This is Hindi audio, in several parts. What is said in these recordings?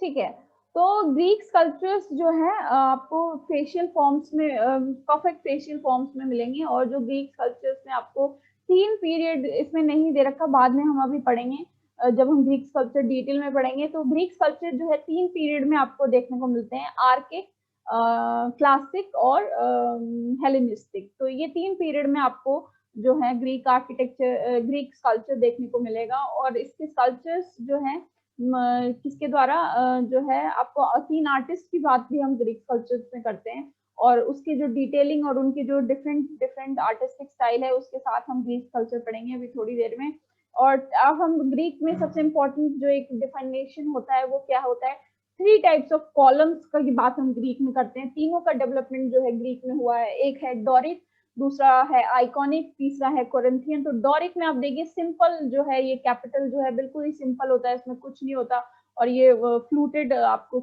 ठीक है। तो ग्रीक स्कल्पचर्स जो है आपको फेशियल फॉर्म्स में, परफेक्ट फेशियल फॉर्म्स में मिलेंगे, और जो ग्रीक स्कल्पचर्स में आपको 3 पीरियड इसमें नहीं दे रखा, बाद में हम अभी पढ़ेंगे जब हम ग्रीक स्कल्पचर डिटेल में पढ़ेंगे। तो ग्रीक स्कल्पचर जो है 3 पीरियड में आपको देखने को मिलते हैं, आर्किक, क्लासिक और हेलेनिस्टिक। तो ये 3 पीरियड में आपको जो है ग्रीक आर्किटेक्चर, ग्रीक स्कल्पचर देखने को मिलेगा। और इसके स्कल्पचर्स जो है किसके द्वारा जो है, आपको 3 आर्टिस्ट की बात भी हम ग्रीक स्कल्पचर्स में करते हैं, और उसकी जो डिटेलिंग और उनकी जो डिफरेंट डिफरेंट आर्टिस्टिक स्टाइल है उसके साथ हम ग्रीक स्कल्पचर पढ़ेंगे अभी थोड़ी देर में। और अब हम ग्रीक में सबसे इम्पोर्टेंट जो एक डिफिनेशन होता है वो क्या होता है, 3 टाइप्स ऑफ कॉलम्स की बात हम ग्रीक में करते हैं। तीनों का डेवलपमेंट जो है ग्रीक में हुआ है, एक है डोरिक, दूसरा है आइकॉनिक, तीसरा है कोरिंथियन। तो डोरिक में आप देखिए सिंपल जो है, ये कैपिटल जो है बिल्कुल ही सिंपल होता है, इसमें कुछ नहीं होता, और ये फ्लूटेड आपको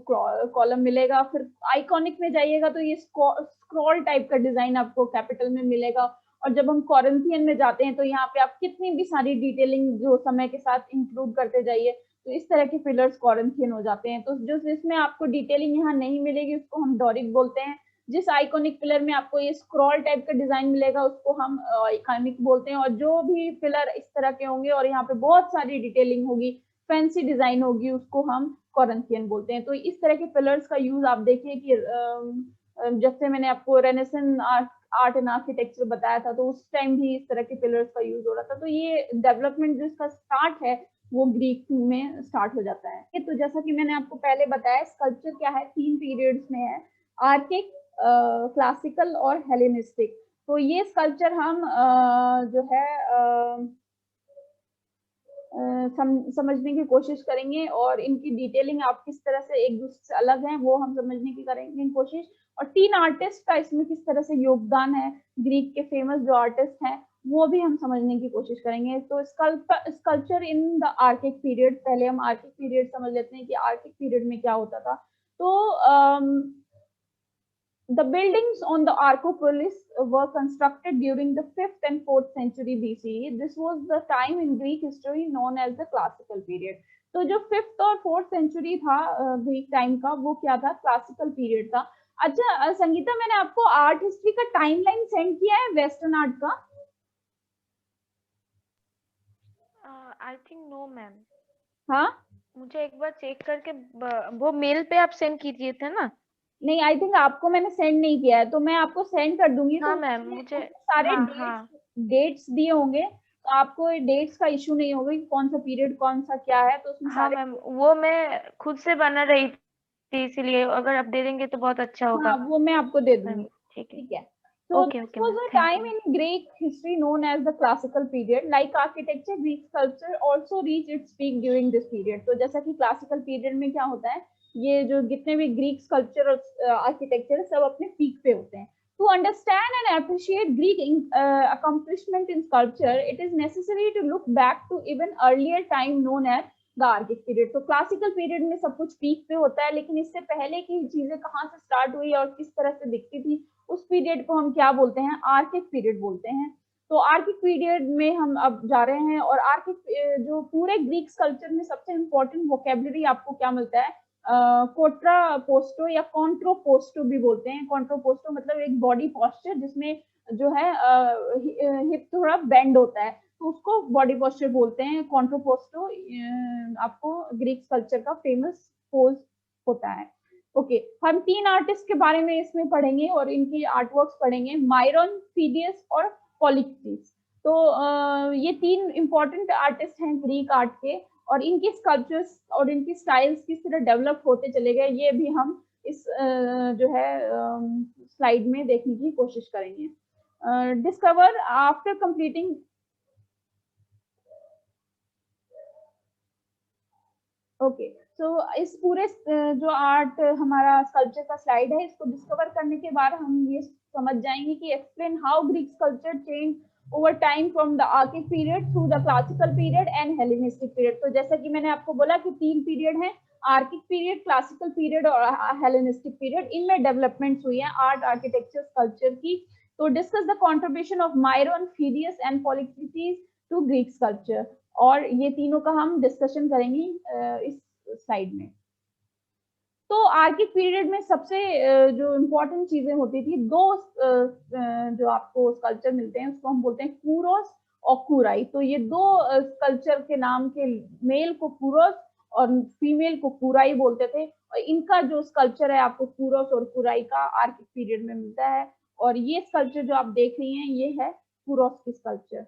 कॉलम मिलेगा। फिर आइकॉनिक में जाइएगा तो ये स्क्रॉल टाइप का डिजाइन आपको कैपिटल में मिलेगा। और जब हम कोरिंथियन में जाते हैं तो यहाँ पे आप कितनी भी सारी डिटेलिंग जो समय के साथ इंक्लूड करते जाइए, तो इस तरह के पिलर्स कोरिंथियन हो जाते हैं। तो जो जिसमें आपको डिटेलिंग यहाँ नहीं मिलेगी उसको हम डोरिक बोलते हैं। जिस आइकॉनिक पिलर में आपको ये स्क्रॉल टाइप का डिजाइन मिलेगा उसको हम आइकॉनिक बोलते हैं। और जो भी पिलर इस तरह के होंगे और यहाँ पे बहुत सारी डिटेलिंग होगी, फैंसी डिजाइन होगी, उसको हम कोरिंथियन बोलते हैं। तो इस तरह के पिलर्स का यूज आप देखिए कि जैसे मैंने आपको रेनेसेंस आर्ट एंड आर्किटेक्चर बताया था, तो उस टाइम भी इस तरह के पिलर्स का यूज हो रहा था। तो ये डेवलपमेंट जिसका स्टार्ट है वो ग्रीक में स्टार्ट हो जाता है। तो जैसा कि मैंने आपको पहले बताया, स्कल्पचर क्या है, 3 पीरियड्स में है, आर्किक, क्लासिकल और हेलेनिस्टिक। तो ये स्कल्पचर हम जो है समझने की कोशिश करेंगे, और इनकी डिटेलिंग आप किस तरह से एक दूसरे से अलग हैं वो हम समझने की करेंगे कोशिश। और 3 आर्टिस्ट का इसमें किस तरह से योगदान है, ग्रीक के फेमस जो आर्टिस्ट हैं वो भी हम समझने की कोशिश करेंगे। तो sculpture in the archaic period, पहले हम आर्किक पीरियड समझ लेते हैं कि आर्किक पीरियड में क्या होता था। तो the buildings on the Archopolis were constructed during the 5th and 4th century BCE. This was the time in Greek history known as the classical period. तो जो 5th और 4th century था ग्रीक टाइम का, वो क्या था, क्लासिकल पीरियड था। अच्छा संगीता, मैंने आपको आर्ट हिस्ट्री का टाइमलाइन सेंड किया है वेस्टर्न आर्ट का? I think no ma'am. हाँ, मुझे एक बार चेक करके वो मेल पे आप सेंड कीजिए थे ना? नहीं, आई थिंक आपको मैंने सेंड नहीं किया है, तो मैं आपको सेंड कर दूंगी। तो हाँ मैम, उसमें मुझे सारे हाँ हाँ डेट्स दिए होंगे, तो आपको डेट्स का इशू नहीं होगा कि कौन सा पीरियड कौन सा क्या है, तो उसमें हाँ सारे। मैम, वो मैं खुद से बना रही थी, इसीलिए अगर आप दे देंगे तो बहुत अच्छा होगा हाँ, वो मैं आपको दे दूंगी। मैम। ठीक है। ठीक है। So okay this okay was ma'am, a thank time you. in Greek history known as the classical period. Like architecture, Greek sculpture also reached its peak during this period. तो जैसा कि classical period में क्या होता है, ये जो जितने भी Greek sculpture और architecture सब अपने peak पे होते हैं। To understand and appreciate Greek accomplishment in sculpture, it is necessary to look back to even earlier time known as the archaic period. तो क्लासिकल पीरियड में सब कुछ पीक पे होता है, लेकिन इससे पहले की चीजें कहाँ से स्टार्ट हुई और किस तरह से दिखती थी, उस पीरियड को हम क्या बोलते हैं, आर्किक पीरियड बोलते हैं। तो आर्किक पीरियड में हम अब जा रहे हैं। और आर्किक जो पूरे ग्रीक कल्चर में सबसे इंपॉर्टेंट वोकेबलरी आपको क्या मिलता है, कोट्रा पोस्टो या कॉन्ट्रोपोस्टो भी बोलते हैं। कॉन्ट्रोपोस्टो मतलब एक बॉडी पॉस्चर जिसमें जो है हिप थोड़ा बेंड होता है, तो उसको बॉडी पोस्चर बोलते हैं। कॉन्ट्रोपोस्टो आपको ग्रीक कल्चर का फेमस पोज होता है। ओके, हम 3 आर्टिस्ट के बारे में इसमें पढ़ेंगे और इनकी आर्टवर्क्स पढ़ेंगे, मायरन, फीडियस और पॉलिक्सीस। तो ये 3 इंपॉर्टेंट आर्टिस्ट हैं ग्रीक आर्ट के, और इनकी स्कल्पचर्स और इनकी स्टाइल्स किस तरह डेवलप होते चले गए ये भी हम इस जो है स्लाइड में देखने की कोशिश करेंगे। Discover after completing. ओके, सो इस पूरे जो आर्ट हमारा स्कल्पचर का स्लाइड है, इसको डिस्कवर करने के बाद हम ये समझ जाएंगे कि explain how Greek sculpture change over time from the archaic period through the classical period and Hellenistic period. तो जैसा कि मैंने आपको बोला कि 3 पीरियड हैं, आर्किक पीरियड, क्लासिकल पीरियड और हेलेनिस्टिक पीरियड। इनमें डेवलपमेंट्स हुई है आर्ट, आर्किटेक्चर, स्कल्पचर की। तो discuss the contribution of Myron, Phidias and Polyclitus to Greek sculpture. और ये तीनों का हम डिस्कशन करेंगे इस स्लाइड में। तो आर्किक पीरियड में सबसे जो इम्पोर्टेंट चीजें होती थी, दो जो आपको स्कल्पचर मिलते हैं उसको हम बोलते हैं कूरोस और कुराई। तो ये दो स्कल्पचर के नाम के, मेल को कूरोस और फीमेल को कुराई बोलते थे। और इनका जो स्कल्पचर है आपको कूरोस और कुराई का आर्किक पीरियड में मिलता है। और ये स्कल्पचर जो आप देख रही हैं ये है कूरोस की स्कल्पचर।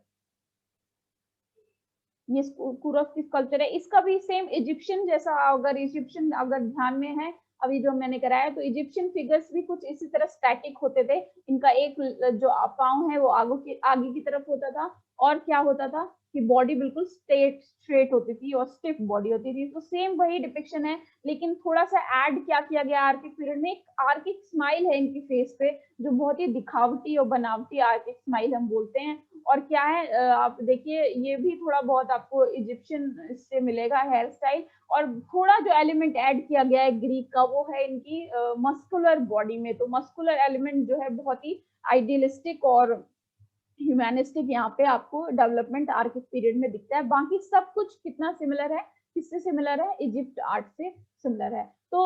ये कूरोस की स्कल्पचर है। इसका भी सेम इजिप्शियन जैसा, अगर इजिप्शियन अगर ध्यान में है अभी जो मैंने कराया, तो इजिप्शियन फिगर्स भी कुछ इसी तरह स्टैटिक होते थे। इनका एक जो पाँव है वो आगे की तरफ होता था, और क्या होता था कि बॉडी बिल्कुल स्ट्रेट होती थी और स्टिफ बॉडी होती थी। तो सेम वही डिपिक्शन है, लेकिन थोड़ा सा ऐड क्या किया गया आर्किक पीरियड में, एक आर्किक स्माइल है इनकी फेस पे जो बहुत ही दिखावटी और बनावटी आर्किक स्माइल हम बोलते हैं। और क्या है, आप देखिए ये भी थोड़ा बहुत आपको इजिप्शियन से मिलेगा हेयर स्टाइल। और थोड़ा जो एलिमेंट ऐड किया गया है ग्रीक का, वो है इनकी मस्कुलर बॉडी में। तो मस्कुलर एलिमेंट जो है बहुत ही आइडियलिस्टिक और ह्यूमैनिस्टिक यहाँ पे आपको डेवलपमेंट आर्किक पीरियड में दिखता है। बाकी सब कुछ कितना सिमिलर है, किससे सिमिलर है, इजिप्ट आर्ट से सिमिलर है। तो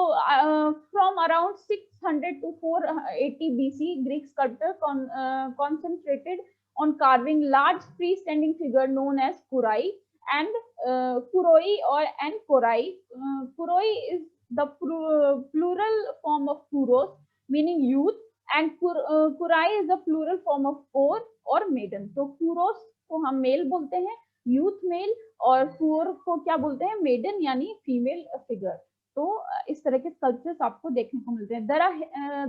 from around 600 to 480 BC, Greek sculptor concentrated on carving large freestanding figure known as kurai and kuroi and korai. Kuroi is the plural form of kuros, meaning youth, and kurai is the plural form of core और मेडन। तो कुरोस को हम मेल बोलते हैं, यूथ मेल, और कुर को क्या बोलते हैं, मेडन यानी फीमेल फिगर। तो इस तरह के स्कल्पचर्स आपको देखने को मिलते हैं।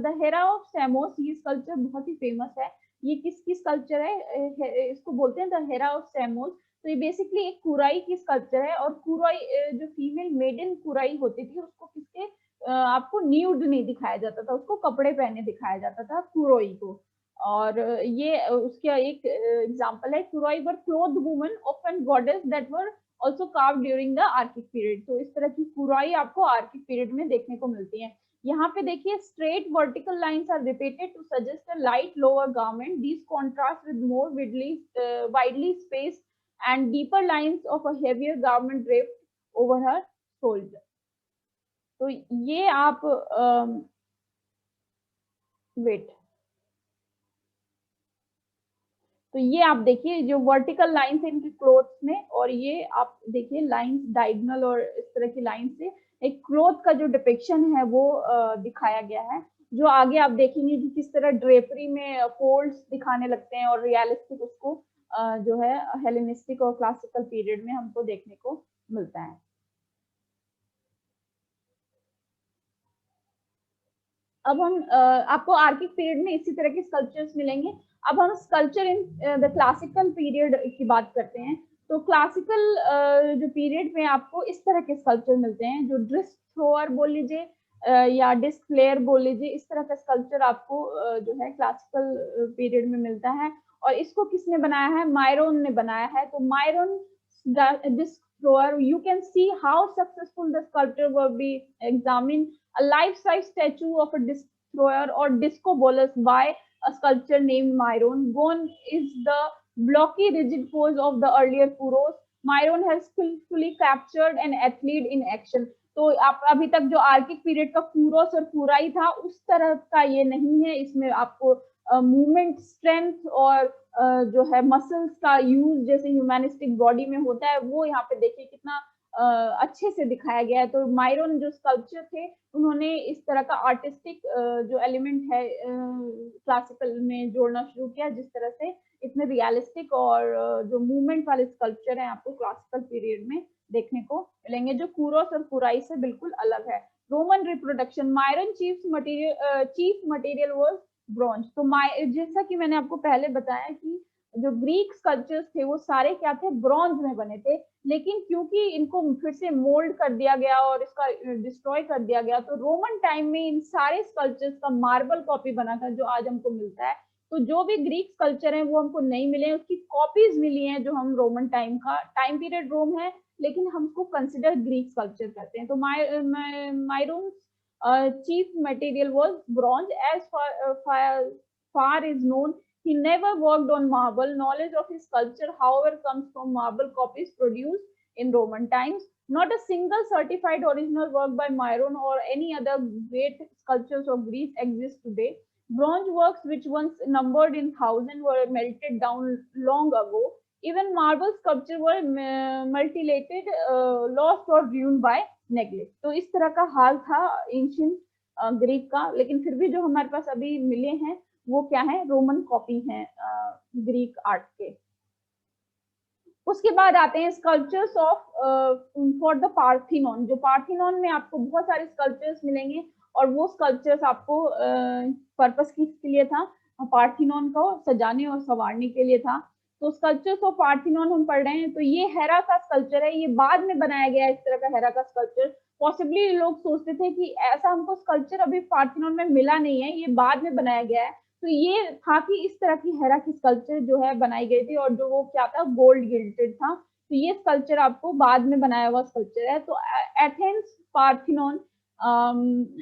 द हेरा ऑफ सैमोस, ये स्कल्पचर बहुत ही फेमस है। ये किसकी स्कल्पचर है, इसको बोलते हैं द हेरा ऑफ सैमोस। तो ये बेसिकली एक कुराई की स्कल्पचर है। और कुराई जो फीमेल मेडन कुराई होती थी उसको किसके आपको न्यूड नहीं दिखाया जाता था, उसको कपड़े पहने दिखाया जाता था कुरोई को। और ये उसका एक एग्जांपल है, kouroi were clothed women often goddess that were also carved during the archaic period. तो इस तरह की कुराई आपको आर्किक पीरियड में देखने को मिलती है। यहाँ पे देखिए straight vertical lines are repeated to suggest a light lower garment, this contrast with more widely space and deeper lines of a heavier garment draped over her shoulder. तो ये आप वेट, तो ये आप देखिए जो वर्टिकल लाइंस है इनकी क्लोथ्स में, और ये आप देखिए लाइंस डायगोनल और इस तरह की लाइन से एक क्लोथ का जो डिपिक्शन है वो दिखाया गया है। जो आगे आप देखेंगे कि किस तरह ड्रेपरी में फोल्ड्स दिखाने लगते हैं, और रियलिस्टिक उसको जो है हेलेनिस्टिक और क्लासिकल पीरियड में हमको देखने को मिलता है। अब हम आपको आर्किक पीरियड में इसी तरह के स्कल्पचर्स मिलेंगे। अब हम sculpture in the classical period की बात करते हैं। तो क्लासिकल जो पीरियड में आपको इस तरह के स्कल्पचर मिलते हैं, जो डिस्क थ्रोअर बोल लीजिए या डिस्क प्लेयर बोल लीजिए, इस तरह का स्कल्पचर आपको जो है क्लासिकल पीरियड में मिलता है। और इसको किसने बनाया है, मायरोन ने बनाया है। तो Myron disc thrower, you can see how successful the sculpture were be examine a life-size statue of a disc thrower or disco bowler by a sculptor named Myron. Gone is the blocky, rigid pose of the earlier Kuros. Myron has skillfully captured an athlete in action. तो आप अभी तक जो आर्किक पीरियड का कुरोस और कुराई था उस तरह का ये नहीं है। इसमें आपको मूवमेंट स्ट्रेंथ और जो है मसल्स का यूज जैसे ह्यूमैनिस्टिक बॉडी में होता है वो यहाँ पे देखिए कितना अच्छे से दिखाया गया है। तो मायरोन जो स्कल्पचर थे उन्होंने इस तरह का आर्टिस्टिक जो एलिमेंट है क्लासिकल में जोड़ना शुरू किया, जिस तरह से इतने रियलिस्टिक और जो मूवमेंट वाले स्कल्पचर हैं आपको क्लासिकल पीरियड में देखने को मिलेंगे, जो कुरोस और कुराई से बिल्कुल अलग है। Roman reproduction, Myron chief material was bronze. तो जैसा कि मैंने आपको पहले बताया कि जो ग्रीक स्कल्पचर्स थे वो सारे क्या थे, ब्रॉन्ज में बने थे। लेकिन क्योंकि इनको फिर से मोल्ड कर दिया गया और इसका डिस्ट्रॉय कर दिया गया, तो रोमन टाइम में इन सारे स्कल्पचर्स का मार्बल कॉपी बना था जो आज हमको मिलता है। तो जो भी ग्रीक स्कल्पचर है वो हमको नहीं मिले, उसकी कॉपीज मिली हैं जो हम रोमन टाइम का, टाइम पीरियड रोम है लेकिन हमको कंसिडर ग्रीक स्कल्पचर करते हैं। तो Myron chief material was bronze. As far is known, he never worked on marble. Knowledge of his sculpture, however, comes from marble copies produced in Roman times. Not a single certified original work by Myron or any other great sculptures of Greece exists today. Bronze works, which once numbered in thousands, were melted down long ago. Even marble sculpture were mutilated, lost or ruined by neglect. तो इस तरह का हाल था एंशियंट ग्रीक का, लेकिन फिर भी जो हमारे पास अभी मिले हैं वो क्या है, रोमन कॉपी हैं ग्रीक आर्ट के। उसके बाद आते हैं स्कल्पचर्स ऑफ फॉर द पार्थिनॉन। जो पार्थिनॉन में आपको बहुत सारे स्कल्पचर्स मिलेंगे और वो स्कल्पचर्स आपको पर्पस किसके लिए था, पार्थिनॉन को सजाने और संवारने के लिए था। तो स्कल्पचर्स ऑफ पार्थिनॉन हम पढ़ रहे हैं। तो ये हेरा का स्कल्पचर है, ये बाद में बनाया गया है इस तरह का हेरा का स्कल्पचर। पॉसिबली लोग सोचते थे कि ऐसा हमको स्कल्पचर अभी पार्थिनॉन में मिला नहीं है, ये बाद में बनाया गया है। तो ये था कि इस तरह की हेरा की स्कल्पचर जो है बनाई गई थी और जो वो क्या था, गोल्ड गिल्टेड था। तो ये स्कल्पचर आपको बाद में बनाया हुआ स्कल्पचर है। तो Athens पार्थिनॉन,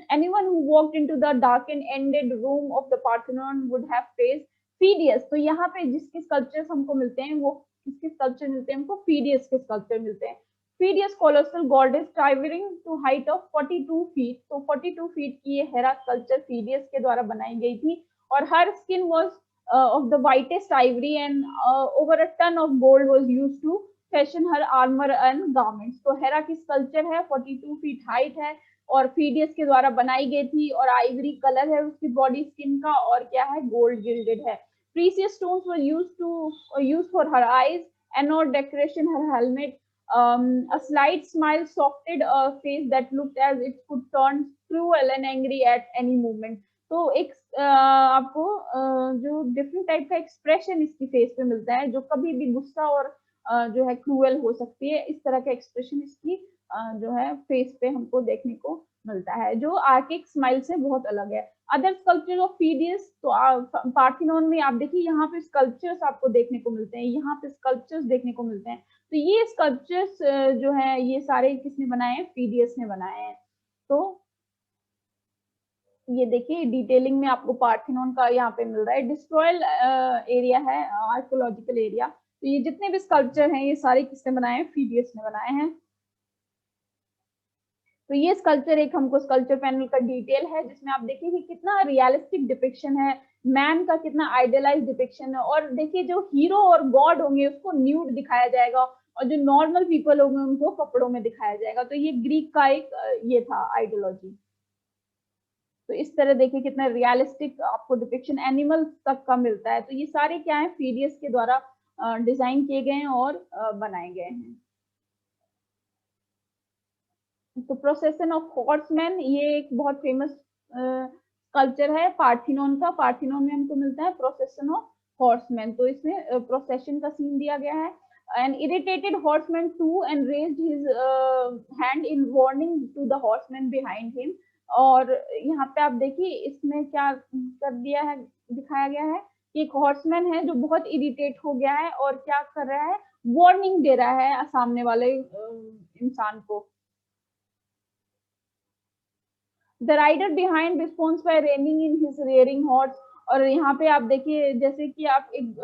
anyone who walked into the darkened ended room of the Parthenon would have faced Phidias। तो यहाँ पे जिसके स्कल्पचर्स हमको मिलते हैं वो किसके स्कल्पचर मिलते हैं हमको, फीडियस के स्कल्पचर मिलते हैं। Phidias colossal goddess towering to height of 42 feet। तो 42 फीट की ये हेरा स्कल्पचर फीडियस के द्वारा बनाई गई थी और हर skin was of the whitest ivory and over a ton of gold was used to fashion her armor and garments। तो हेरा की स्कल्पचर है, 42 फीट हाइट है और फीडियस के द्वारा बनाई गई थी और आइवरी कलर है उसकी बॉडी स्किन का और क्या है, गोल्ड गिल्डेड है। Precious stones were used for her eyes and or decoration her helmet। A slight smile softened a face that looked as it could turn cruel and angry at any moment। तो एक आपको जो डिफरेंट टाइप का एक्सप्रेशन इसकी फेस पे मिलता है, जो कभी भी गुस्सा और जो है क्रूअल हो सकती है, इस तरह का एक्सप्रेशन इसकी जो है फेस पे हमको देखने को मिलता है, जो आर्किक स्माइल से बहुत अलग है। अदर स्कल्पचर ऑफ फीडियस, तो पार्थिनॉन में आप देखिए यहाँ पे स्कल्पचर्स आपको देखने को मिलते हैं, यहाँ पे स्कल्पचर्स देखने को मिलते हैं। तो ये स्कल्पचर्स जो है ये सारे किसने बनाए हैं, फीडियस ने बनाए हैं। तो ये देखिए डिटेलिंग में आपको पार्थिनॉन का यहाँ पे मिल रहा है। डिस्ट्रॉयल एरिया है, आर्कियोलॉजिकल एरिया। तो ये जितने भी स्कल्पचर हैं ये सारे किसने बनाए हैं, फीडियस ने बनाए हैं। तो ये स्कल्पचर एक हमको स्कल्पचर पैनल का डिटेल है जिसमें आप देखिए कि कितना रियलिस्टिक डिपिक्शन है, मैन का कितना आइडियलाइज डिपिक्शन है। और देखिए जो हीरो और गॉड होंगे उसको न्यूड दिखाया जाएगा और जो नॉर्मल पीपल होंगे उनको कपड़ों में दिखाया जाएगा। तो ये ग्रीक का एक ये था आइडियोलॉजी। तो इस तरह देखिए कितना रियलिस्टिक आपको डिपिक्शन एनिमल्स तक का मिलता है। तो ये सारे क्या है, फीडियस के द्वारा डिजाइन किए गए हैं और बनाए गए हैं। तो प्रोसेशन ऑफ हॉर्समैन, ये एक बहुत फेमस कल्चर है पार्थिनॉन का। पार्थिनॉन में हमको मिलता है प्रोसेशन ऑफ हॉर्समैन। तो इसमें प्रोसेशन का सीन दिया गया है। An irritated horseman turned raised his hand in warning to the horseman behind him. और यहाँ पे आप देखिए इसमें क्या कर दिया है, दिखाया गया है कि एक हॉर्समैन है जो बहुत इरिटेट हो गया है और क्या कर रहा है, वार्निंग दे रहा है सामने वाले इंसान को। The rider behind responds by reining in his rearing horse। और यहाँ पे आप देखिए जैसे कि आप एक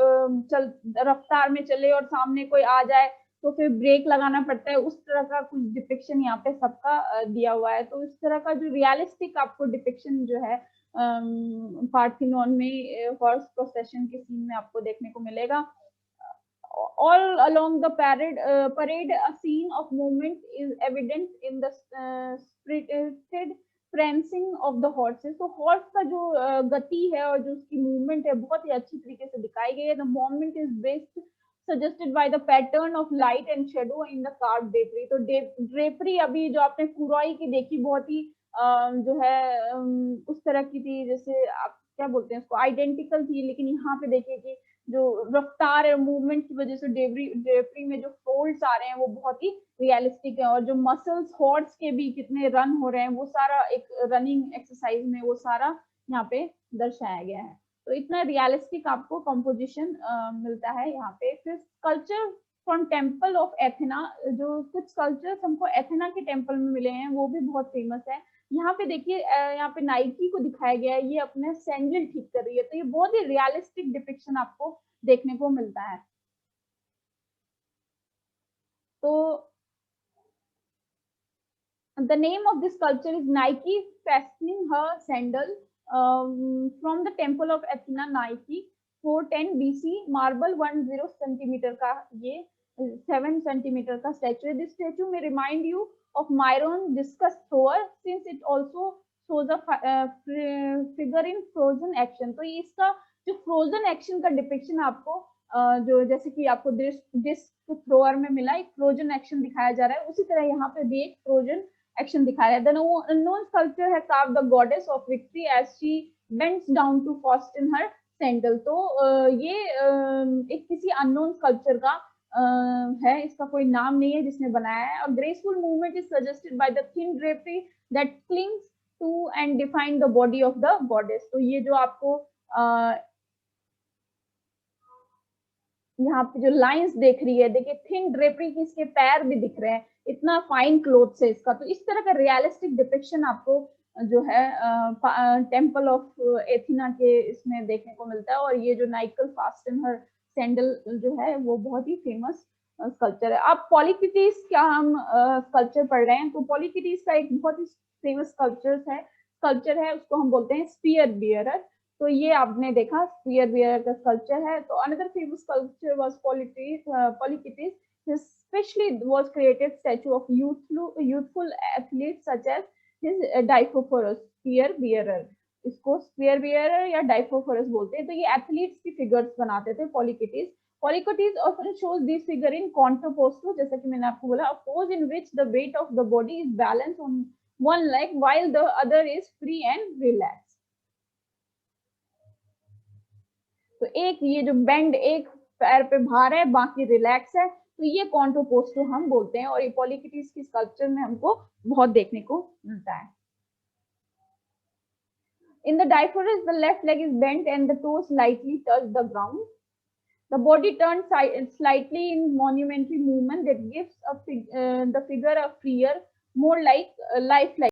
चल रफ्तार में चले और सामने कोई आ जाए तो फिर ब्रेक लगाना पड़ता है, उस तरह का कुछ डिपिक्शन यहाँ पे सबका दिया हुआ है। तो इस तरह का जो रियलिस्टिक आपको डिपिक्शन जो है पार्थिनॉन में हॉर्स प्रोसेशन के सीन में आपको देखने को मिलेगा। All along the parade, a scene of movement is evident in the spirited prancing of the horses। तो हॉर्स का जो गति है और जो उसकी मूवमेंट है बहुत ही अच्छी तरीके से दिखाई गई है। The movement is based suggested by the pattern of light and shadow in the carved drapery। तो ड्रेपरी अभी जो आपने कुराई की देखी बहुत ही जो है उस तरह की थी, जैसे आप क्या बोलते हैं उसको, आइडेंटिकल थी। लेकिन यहाँ पे देखिए कि जो रफ्तार है मूवमेंट की वजह से ड्रेपरी में जो फोल्ड्स आ रहे हैं वो बहुत ही रियलिस्टिक है। और जो मसल्स हॉर्स के भी कितने रन हो रहे हैं वो सारा एक रनिंग एक्सरसाइज में वो सारा यहाँ पे दर्शाया गया है। तो इतना रियलिस्टिक आपको कंपोजिशन मिलता है यहाँ पे। फिर sculpture from temple of Athena, जो कुछ स्कल्पचर्स हमको एथेना के टेम्पल में मिले हैं वो भी बहुत फेमस है। यहाँ पे देखिए यहाँ पे नाइकी को दिखाया गया है, ये अपने सैंडल ठीक कर रही है। तो ये बहुत ही रियलिस्टिक डिपिक्शन आपको देखने को मिलता है। तो The name of this sculpture is Nike fastening her sandal from the temple of Athena Nike 410 BC marble 10 centimetre का ये 7 सेंटीमीटर का स्टैचू है. दिस स्टैचू में remind you of Myron discus thrower since it also shows a figure in frozen action. तो ये इसका जो frozen action का डिपिक्शन आपको जो जैसे कि आपको डिस्क थ्रोअर में मिला एक फ्रोजन एक्शन दिखाया जा रहा है, उसी तरह यहाँ पे भी एक फ्रोजन एक्शन दिखाया है. The unknown sculptor has carved the goddess of victory as she bends down to fasten her sandal. तो ये एक किसी अननोन स्कल्पचर का है, इसका कोई नाम नहीं है जिसने बनाया है. A graceful movement is suggested by the thin drapery that clings to and define the body of the goddess. तो ये जो आपको यहाँ पे जो लाइंस देख रही है, देखिए थिन ड्रेपरी की, इसके पैर भी दिख रहे हैं, इतना फाइन क्लोथ है इसका. तो इस तरह का रियलिस्टिक डिपिक्शन आपको जो है टेम्पल ऑफ एथेना के इसमें देखने को मिलता है. और ये जो नाइकल फास्टन हर सैंडल जो है वो बहुत ही फेमस स्कल्पचर है. अब पॉलीक्रिटिस का हम स्कल्पचर पढ़ रहे हैं. तो पॉलीक्रिटिस का एक बहुत ही फेमस स्कल्पचर है, उसको हम बोलते हैं स्पीयर बियरर. तो ये आपने देखा स्पीयर बियरर का स्कल्पचर है. तो another famous sculpture was Polyclitus. Especially was created statue of youthful athletes such as his Diphosphorus spear bearer. इसको स्पीयर बियरर या डाइफोफोरस बोलते हैं. तो ये एथलीट्स की फिगर्स बनाते थे पॉलीक्रिटिस. Polycrates often shows this figure in counter posture, जैसा कि मैंने आपको बोला, a pose in which the weight of the body is balanced on one leg while the other is free and relaxed. तो एक ये जो बेंड एक पैर पे भार है, बाकी रिलैक्स है, तो ये कॉन्टो पोस्टो हम बोलते हैं. और ये पॉलीक्रिटिस की स्कल्पचर में हमको बहुत देखने को मिलता है. In the Diphorus, the left leg is bent and the toes slightly touch the ground. The body turns slightly in monumentary movement that gives the figure a freer, more like lifelike